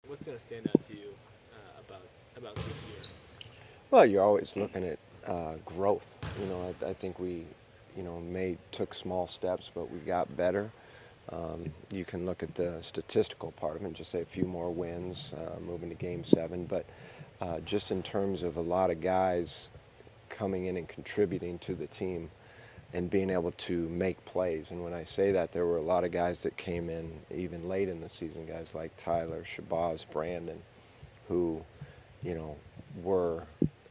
What's going to stand out to you about this year? Well, you're always looking at growth. I think we, took small steps, but we got better. You can look at the statistical part of it and just say a few more wins, moving to Game 7. But just in terms of a lot of guys coming in and contributing to the team and being able to make plays. And when I say that, there were a lot of guys that came in even late in the season, guys like Tyler, Shabazz, Brandon, who, you know, were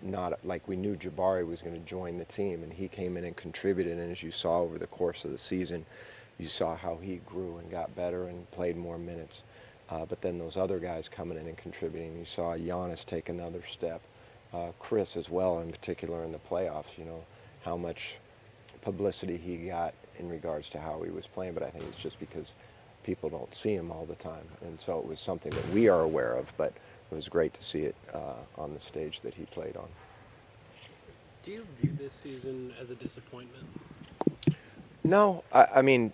not like we knew Jabari was going to join the team, and he came in and contributed. And as you saw over the course of the season, you saw how he grew and got better and played more minutes. But then those other guys coming in and contributing, you saw Giannis take another step. Chris as well, in particular in the playoffs, how much publicity he got in regards to how he was playing, but I think it's just because people don't see him all the time. And so it was something that we are aware of, but it was great to see it on the stage that he played on. Do you view this season as a disappointment? No, I mean,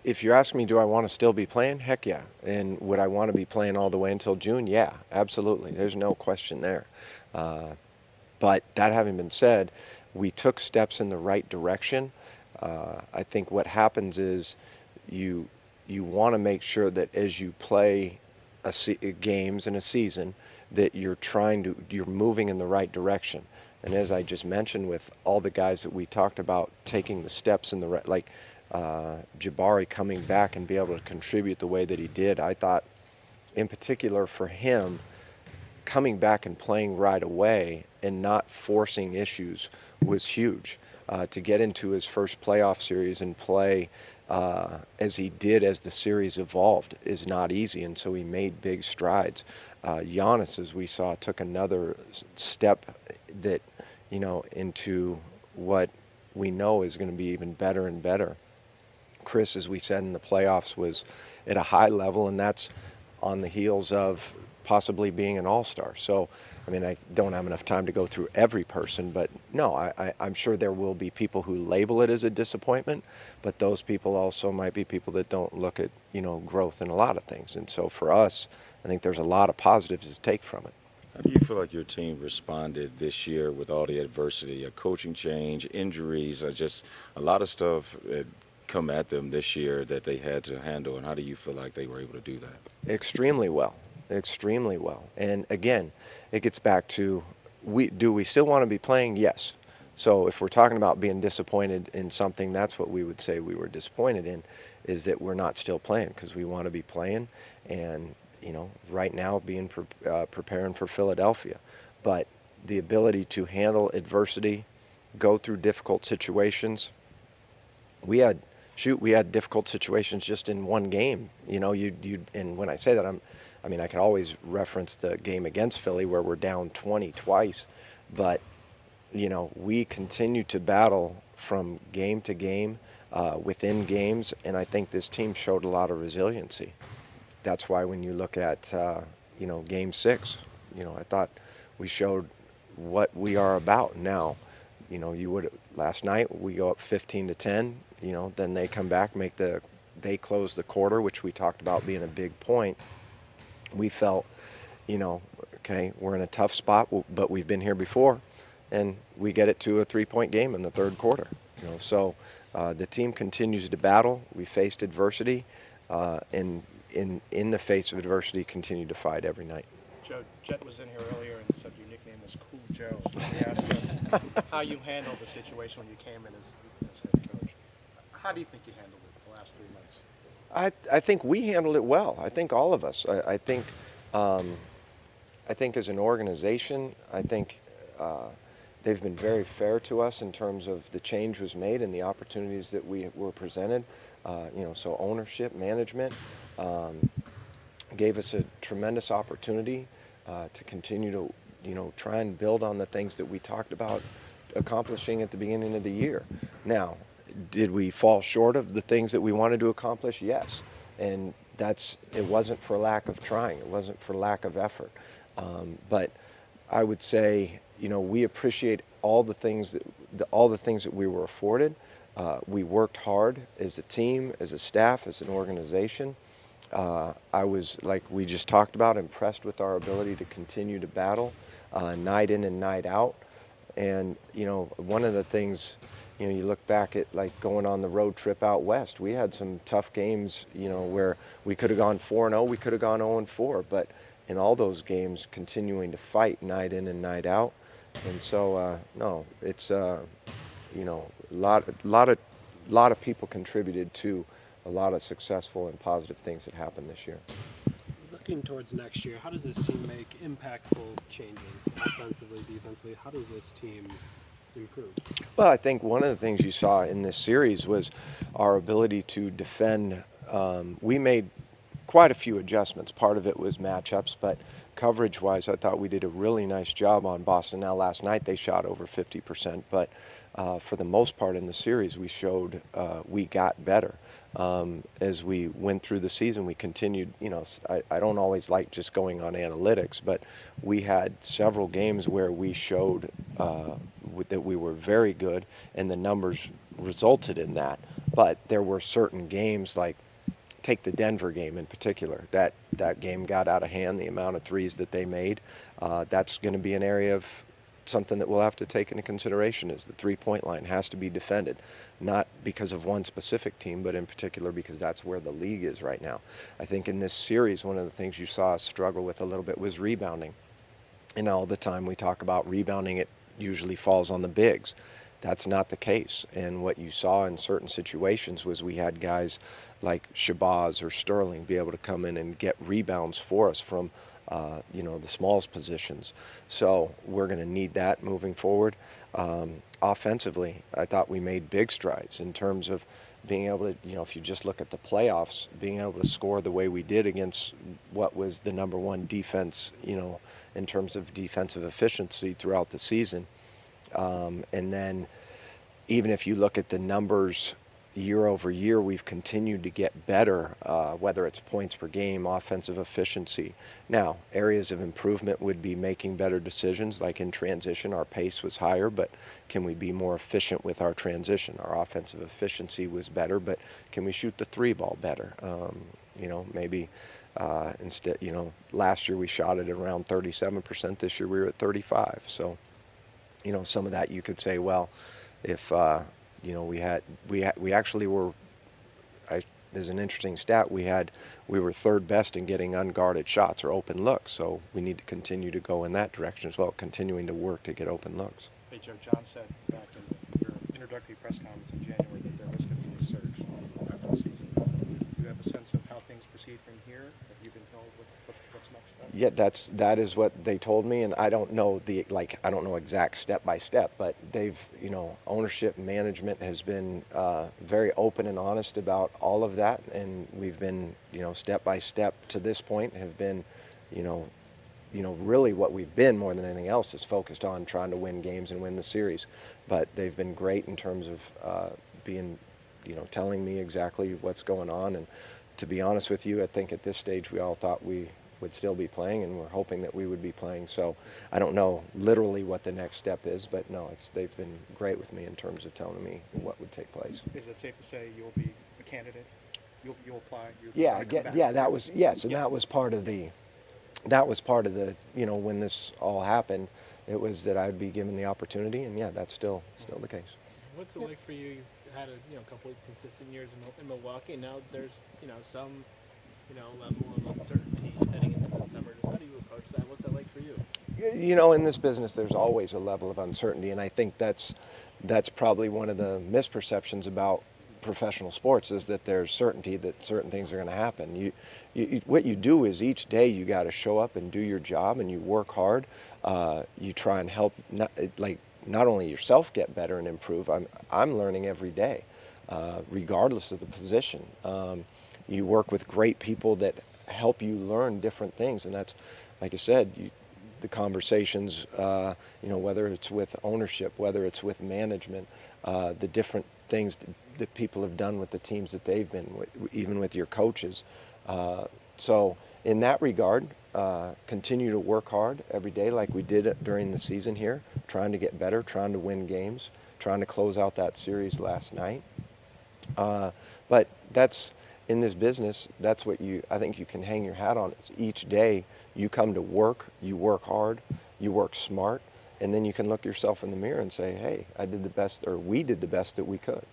if you ask me, do I want to still be playing? Heck yeah. And would I want to be playing all the way until June? Yeah, absolutely. There's no question there. But that having been said, we took steps in the right direction. I think what happens is you want to make sure that as you play games in a season, that you're moving in the right direction. And as I just mentioned, with all the guys that we talked about taking the steps in the right, like Jabari coming back and be able to contribute the way that he did, I thought, in particular for him, coming back and playing right away and not forcing issues was huge. To get into his first playoff series and play as he did as the series evolved is not easy, and so he made big strides. Giannis, as we saw, took another step that, into what we know is going to be even better and better. Chris, as we said in the playoffs, was at a high level, and that's on the heels of possibly being an all-star. So, I mean, I don't have enough time to go through every person, but no, I'm sure there will be people who label it as a disappointment, but those people also might be people that don't look at, growth in a lot of things. And so for us, I think there's a lot of positives to take from it. How do you feel like your team responded this year with all the adversity, a coaching change, injuries, just a lot of stuff that come at them this year that they had to handle? And how do you feel like they were able to do that? Extremely well, extremely well. And again, it gets back to, do we still want to be playing? Yes. So if we're talking about being disappointed in something, that's what we would say we were disappointed in, is that we're not still playing, because we want to be playing. And right now preparing for Philadelphia. But the ability to handle adversity, go through difficult situations. We had difficult situations just in one game. And when I say that, I could always reference the game against Philly where we're down 20 twice, but we continue to battle from game to game, within games, and I think this team showed a lot of resiliency. That's why when you look at Game 6, I thought we showed what we are about now. You would last night we go up 15-10. Then they come back, they close the quarter, which we talked about being a big point. We felt, okay, we're in a tough spot, but we've been here before, and we get it to a 3-point game in the third quarter. So the team continues to battle. We faced adversity, and in the face of adversity, continue to fight every night. Joe, Jet was in here earlier and said your nickname was Cool Joe. We asked him how you handled the situation when you came in as head coach. How do you think you handled it the last 3 months? I think we handled it well. I think all of us. I think as an organization, I think they've been very fair to us in terms of the change was made and the opportunities that we were presented. So ownership, management gave us a tremendous opportunity to continue to, try and build on the things that we talked about accomplishing at the beginning of the year. Now, did we fall short of the things that we wanted to accomplish? Yes. And it wasn't for lack of trying. It wasn't for lack of effort. But I would say, we appreciate all the things that we were afforded. We worked hard as a team, as a staff, as an organization. I was, like we just talked about, impressed with our ability to continue to battle night in and night out. And, you know, one of the things, you know, you look back at like going on the road trip out west, we had some tough games, you know, where we could have gone 4-0, we could have gone 0-4, but in all those games, continuing to fight night in and night out. And so, no, it's, you know, a lot of people contributed to a lot of successful and positive things that happened this year. Looking towards next year, how does this team make impactful changes, offensively, defensively? How does this team improve? Well, I think one of the things you saw in this series was our ability to defend. We made quite a few adjustments. Part of it was matchups, but coverage-wise, I thought we did a really nice job on Boston. Now, last night they shot over 50%, but for the most part in the series, we showed we got better. As we went through the season, we continued, you know, I don't always like just going on analytics, but we had several games where we showed that we were very good, and the numbers resulted in that. But there were certain games, like take the Denver game in particular, that game got out of hand, the amount of threes that they made. That's going to be an area of something that we'll have to take into consideration, is the three-point line has to be defended, not because of one specific team, but in particular because that's where the league is right now. I think in this series, one of the things you saw us struggle with a little bit was rebounding. And all the time we talk about rebounding, it usually falls on the bigs. That's not the case. And what you saw in certain situations was we had guys like Shabazz or Sterling be able to come in and get rebounds for us from you know, the smallest positions. So we're going to need that moving forward. Offensively, I thought we made big strides in terms of being able to, you know, if you just look at the playoffs, being able to score the way we did against what was the #1 defense, you know, in terms of defensive efficiency throughout the season. And then even if you look at the numbers year over year, we've continued to get better, whether it's points per game, offensive efficiency. Now, areas of improvement would be making better decisions, like in transition, our pace was higher, but can we be more efficient with our transition? Our offensive efficiency was better, but can we shoot the three ball better? You know, maybe instead, you know, last year we shot it around 37%, this year we were at 35%. So, you know, some of that you could say, well, if you know, we actually were. There's an interesting stat. We were third best in getting unguarded shots or open looks. So we need to continue to go in that direction as well, continuing to work to get open looks. Hey Joe, John said back in your introductory press conference in January that there was going to be a surge after the season. Do you have a sense of how things proceed from here? Have you been told what's next step? Yeah, that is what they told me, and I don't know I don't know exact step by step, but they've, you know, ownership and management has been very open and honest about all of that, and we've been, you know, step by step to this point have been, you know, really what we've been more than anything else is focused on trying to win games and win the series. But they've been great in terms of being, you know, telling me exactly what's going on. And to be honest with you, I think at this stage we all thought we would still be playing, and we're hoping that we would be playing. So I don't know literally what the next step is, but no, they've been great with me in terms of telling me what would take place. Is it safe to say you'll be a candidate? You'll apply? That was, yes, and that was part of the, you know, when this all happened, it was that I'd be given the opportunity, and yeah, that's still the case. What's it like for you? You've had a couple of consistent years in Milwaukee, and now there's some level of uncertainty heading into this summer. Just how do you approach that? What's that like for you? You know, in this business, there's always a level of uncertainty, and I think that's probably one of the misperceptions about professional sports, is that there's certainty that certain things are going to happen. What you do is each day you got to show up and do your job, and you work hard. You try and help not only yourself get better and improve. I'm learning every day, regardless of the position. You work with great people that help you learn different things, and that's, like I said, the conversations, you know, whether it's with ownership, whether it's with management, the different things that people have done with the teams that they've been with, even with your coaches. So in that regard, continue to work hard every day like we did during the season here, trying to get better, trying to win games, trying to close out that series last night. But in this business, that's what I think you can hang your hat on. It's each day you come to work, you work hard, you work smart, and then you can look yourself in the mirror and say, hey, I did the best, or we did the best that we could.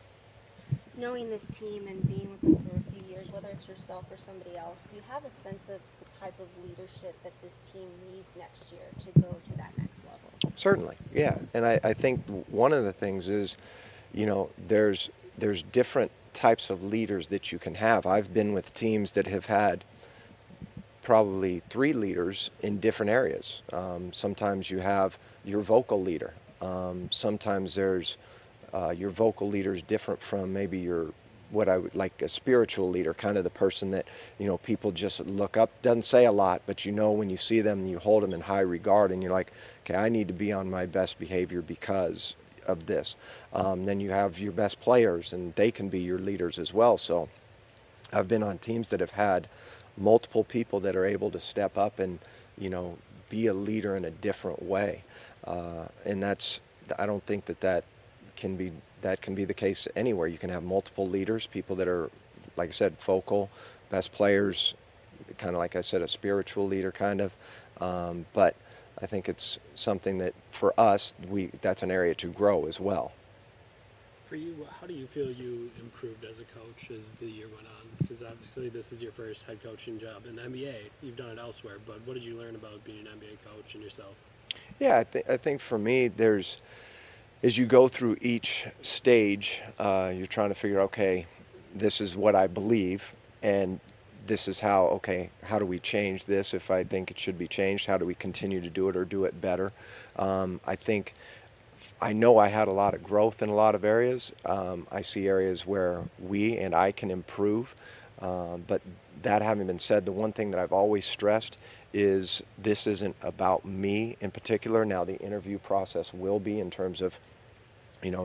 Knowing this team and being with them for a few years, whether it's yourself or somebody else, do you have a sense of the type of leadership that this team needs next year to go to that next level? Certainly, yeah. And I think one of the things is, there's different types of leaders that you can have. I've been with teams that have had probably 3 leaders in different areas. Sometimes you have your vocal leader. Sometimes there's your vocal leader is different from maybe what I would like a spiritual leader, kind of the person that, people just look up, doesn't say a lot, but when you see them, you hold them in high regard and you're like, okay, I need to be on my best behavior because of this. Then you have your best players and they can be your leaders as well. So I've been on teams that have had multiple people that are able to step up and, be a leader in a different way. And I don't think that can be the case anywhere. You can have multiple leaders, people that are, like I said, vocal, best players, kind of like I said, a spiritual leader kind of. But I think it's something that for us, that's an area to grow as well. For you, how do you feel you improved as a coach as the year went on? Because obviously this is your first head coaching job in the NBA. You've done it elsewhere, but what did you learn about being an NBA coach and yourself? Yeah, I think for me, as you go through each stage, you're trying to figure, okay, this is what I believe, and this is how do we change this if I think it should be changed? How do we continue to do it or do it better? I know I had a lot of growth in a lot of areas. I see areas where we and I can improve, but that having been said, the one thing that I've always stressed is this isn't about me in particular. Now the interview process will be in terms of,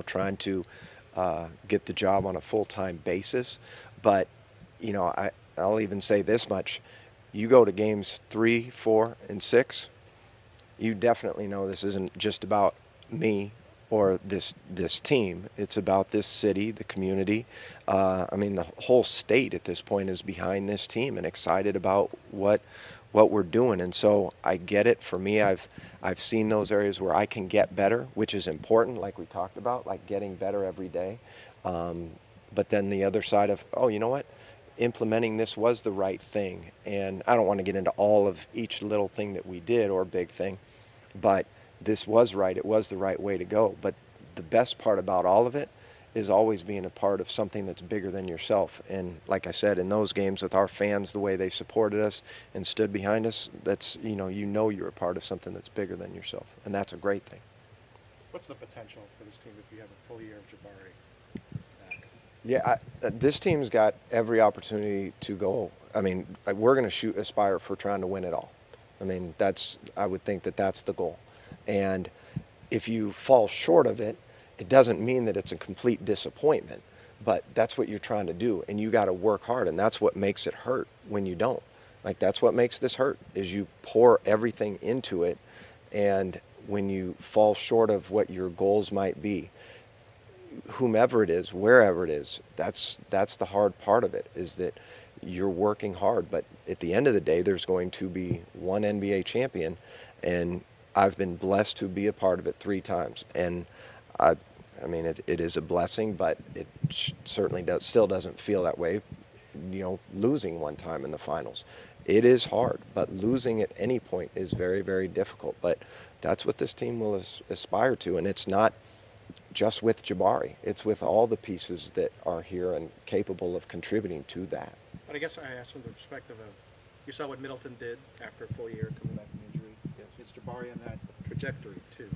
trying to get the job on a full-time basis. But, I'll even say this much. You go to games 3, 4, and 6, you definitely know this isn't just about me or this team. It's about this city, the community. The whole state at this point is behind this team and excited about what we're doing. And so I get it. For me, I've seen those areas where I can get better, which is important, like we talked about, like getting better every day. But then the other side of, you know what? Implementing this was the right thing. And I don't want to get into all of each little thing that we did or big thing, but this was right. It was the right way to go. But the best part about all of it is always being a part of something that's bigger than yourself. And like I said, in those games with our fans, the way they supported us and stood behind us, that's, you're a part of something that's bigger than yourself. And that's a great thing. What's the potential for this team if you have a full year of Jabari back? Yeah, this team's got every opportunity to go. We're going to aspire for trying to win it all. I would think that's the goal. And if you fall short of it, it doesn't mean that it's a complete disappointment, but that's what you're trying to do. And you got to work hard. And that's what makes it hurt when you don't. That's what makes this hurt, is you pour everything into it. And when you fall short of what your goals might be, whomever it is, wherever it is, that's the hard part of it, is that you're working hard. But at the end of the day, there's going to be one NBA champion. And I've been blessed to be a part of it 3 times. And it is a blessing, but it certainly still doesn't feel that way, losing one time in the finals. It is hard, but losing at any point is very, very difficult. But that's what this team will aspire to. And it's not just with Jabari. It's with all the pieces that are here and capable of contributing to that. But I guess I asked from the perspective of, you saw what Middleton did after a full year coming back from injury. It's Jabari on that trajectory, too.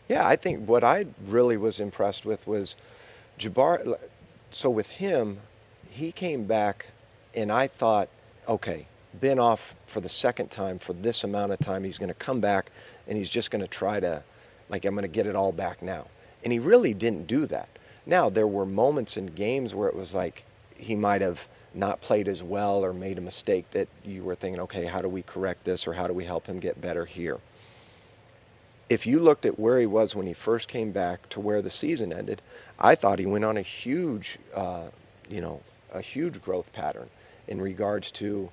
Yeah, I think what I really was impressed with was Jabari. So with him, he came back, and I thought, okay, been off for the second time for this amount of time. He's going to come back, and he's just going to try to, I'm going to get it all back now. And he really didn't do that. Now, there were moments in games where it was like he might have not played as well or made a mistake that you were thinking, okay, how do we correct this, or how do we help him get better here? If you looked at where he was when he first came back to where the season ended, I thought he went on a huge, a huge growth pattern in regards to,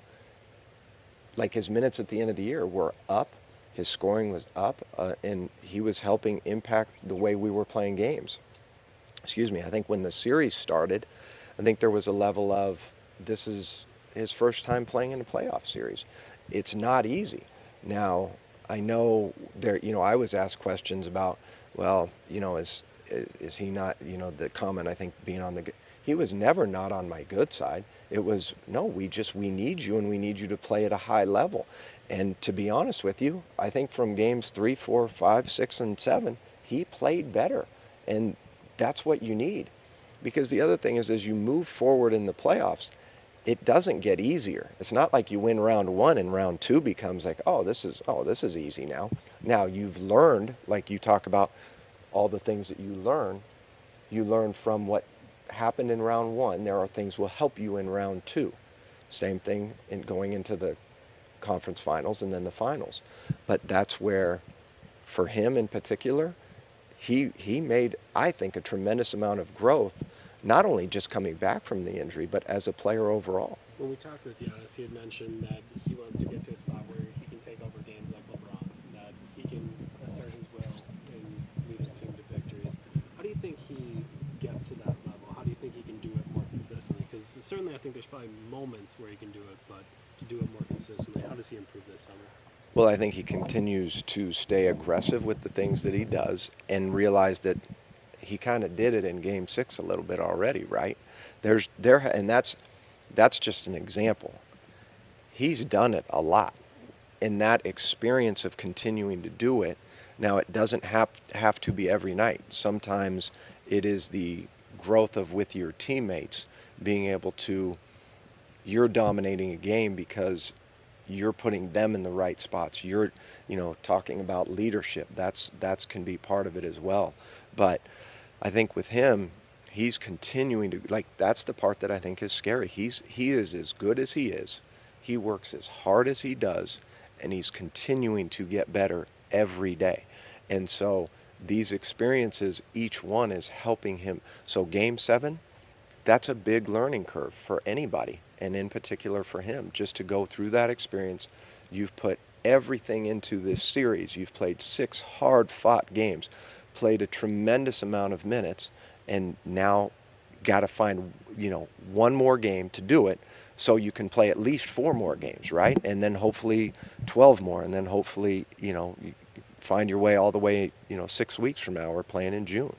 like, his minutes at the end of the year were up, his scoring was up, and he was helping impact the way we were playing games. Excuse me. I think when the series started, I think there was a level of, this is his first time playing in a playoff series. It's not easy. Now, I know there, I was asked questions about, well, is he not, the comment, I think, being on the, he was never not on my good side. It was, no, we need you, and we need you to play at a high level. And to be honest with you, I think from games 3, 4, 5, 6, and 7, he played better. And that's what you need. Because the other thing is, as you move forward in the playoffs, it doesn't get easier. It's not like you win round 1 and round 2 becomes like, this is easy now. Now you've learned, like you talk about all the things that you learn from what happened in round 1. There are things will help you in round 2. Same thing in going into the conference finals and then the finals. But that's where, for him in particular, he made, I think, a tremendous amount of growth, not only just coming back from the injury, but as a player overall. When we talked with Giannis, he had mentioned that he wants to get to a spot where he can take over games like LeBron, that he can assert his will and lead his team to victories. How do you think he gets to that level? How do you think he can do it more consistently? Because certainly I think there's probably moments where he can do it, but to do it more consistently, how does he improve this summer? Well, I think he continues to stay aggressive with the things that he does and realize that he kind of did it in Game 6 a little bit already, right? And that's just an example. He's done it a lot. And that experience of continuing to do it, now it doesn't have to be every night. Sometimes it is the growth of with your teammates, being able to, you're dominating a game because you're putting them in the right spots. You're, talking about leadership. That's can be part of it as well. But I think with him, he's continuing to, that's the part that I think is scary. He is as good as he is. He works as hard as he does, and he's continuing to get better every day. And so these experiences, each one is helping him. So Game 7, that's a big learning curve for anybody, and in particular for him, just to go through that experience. You've put everything into this series. You've played 6 hard-fought games, played a tremendous amount of minutes, and now got to find, one more game to do it so you can play at least 4 more games, right? And then hopefully 12 more, and then hopefully, you find your way all the way, 6 weeks from now. We're playing in June.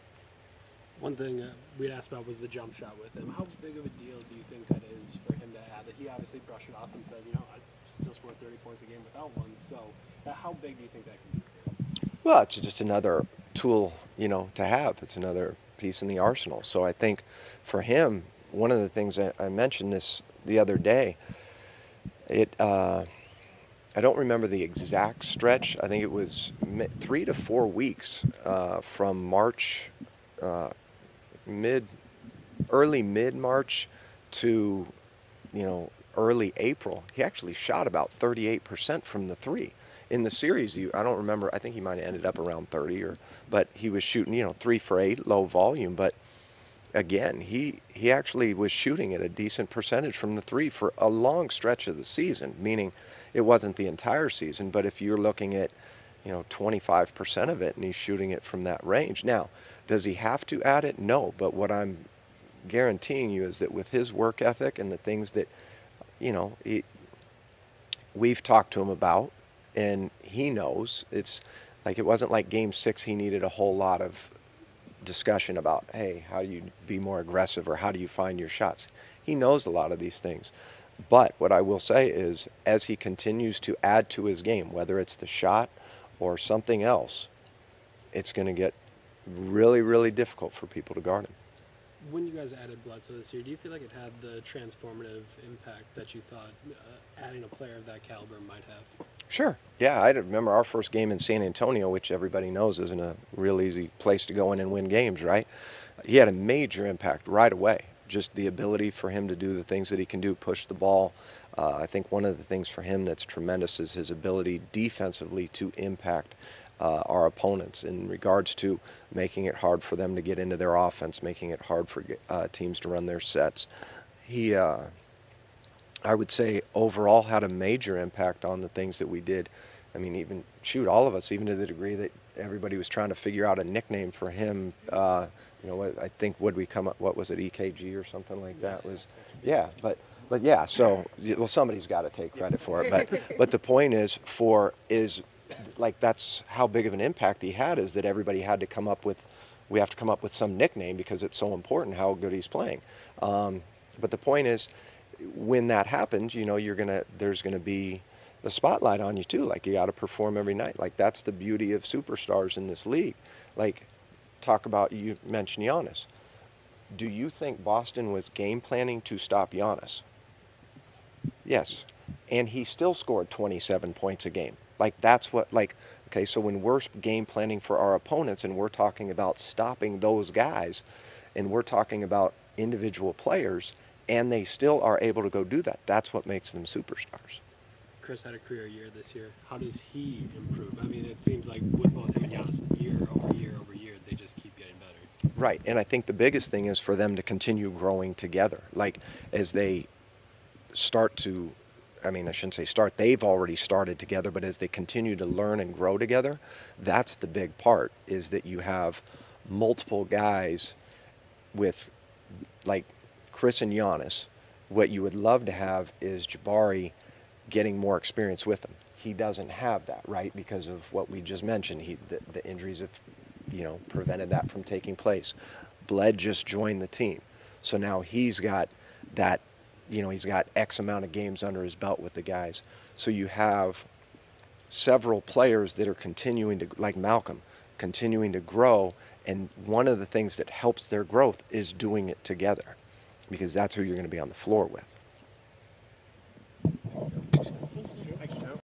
One thing we'd asked about was the jump shot with him. How big of a deal do you think that is for him to add? That he obviously brushed it off and said, I still scored 30 points a game without one. So how big do you think that can be for him? Well, it's just another tool, to have. It's another piece in the arsenal. So I think for him, one of the things I mentioned this the other day, I don't remember the exact stretch. I think it was 3 to 4 weeks from March, early mid-March to, early April. He actually shot about 38% from the 3. In the series, I don't remember, I think he might have ended up around 30, but he was shooting, 3 for 8, low volume. But again, he actually was shooting at a decent percentage from the 3 for a long stretch of the season, meaning it wasn't the entire season, but if you're looking at, 25% of it, and he's shooting it from that range. Now, does he have to add it? No, but what I'm guaranteeing you is that with his work ethic and the things that, we've talked to him about, and he knows, it's like, it wasn't like Game 6 he needed a whole lot of discussion about, hey, how do you be more aggressive, or how do you find your shots? He knows a lot of these things. But what I will say is, as he continues to add to his game, whether it's the shot or something else, it's going to get really, really difficult for people to guard him. When you guys added Bledsoe this year, do you feel like it had the transformative impact that you thought adding a player of that caliber might have? Sure. Yeah, I remember our first game in San Antonio, which everybody knows isn't a real easy place to go in and win games, right? He had a major impact right away. Just the ability for him to do the things that he can do, push the ball. I think one of the things for him that's tremendous is his ability defensively to impact our opponents in regards to making it hard for them to get into their offense, making it hard for teams to run their sets. he I would say overall had a major impact on the things that we did. I mean, even shoot, all of us, even to the degree that everybody was trying to figure out a nickname for him. You know, I think would we come up? What was it, EKG or something like that? Was yeah, but yeah. So well, somebody's got to take credit for it. But the point is like that's how big of an impact he had, is that everybody had to come up with. We have to come up with some nickname because it's so important how good he's playing. But the point is, when that happens, you know, there's gonna be the spotlight on you too. Like you got to perform every night. Like that's the beauty of superstars in this league. Like talk about, you mentioned Giannis. Do you think Boston was game planning to stop Giannis? Yes, and he still scored 27 points a game. Like that's what okay. So when we're game planning for our opponents and we're talking about stopping those guys, and we're talking about individual players, and they still are able to go do that. That's what makes them superstars. Chris had a career year this year. How does he improve? I mean, it seems like with both him and Giannis, year over year, they just keep getting better. Right, and I think the biggest thing is for them to continue growing together. Like as they start to, I mean, I shouldn't say start, they've already started together, but as they continue to learn and grow together, that's the big part, is that you have multiple guys with, like Chris and Giannis. What you would love to have is Jabari getting more experience with him. He doesn't have that, right, because of what we just mentioned. The injuries have, you know, prevented that from taking place. Bled just joined the team, so now he's got that, you know, he's got X amount of games under his belt with the guys. So you have several players that are continuing to, like Malcolm, continuing to grow, and one of the things that helps their growth is doing it together, because that's who you're going to be on the floor with.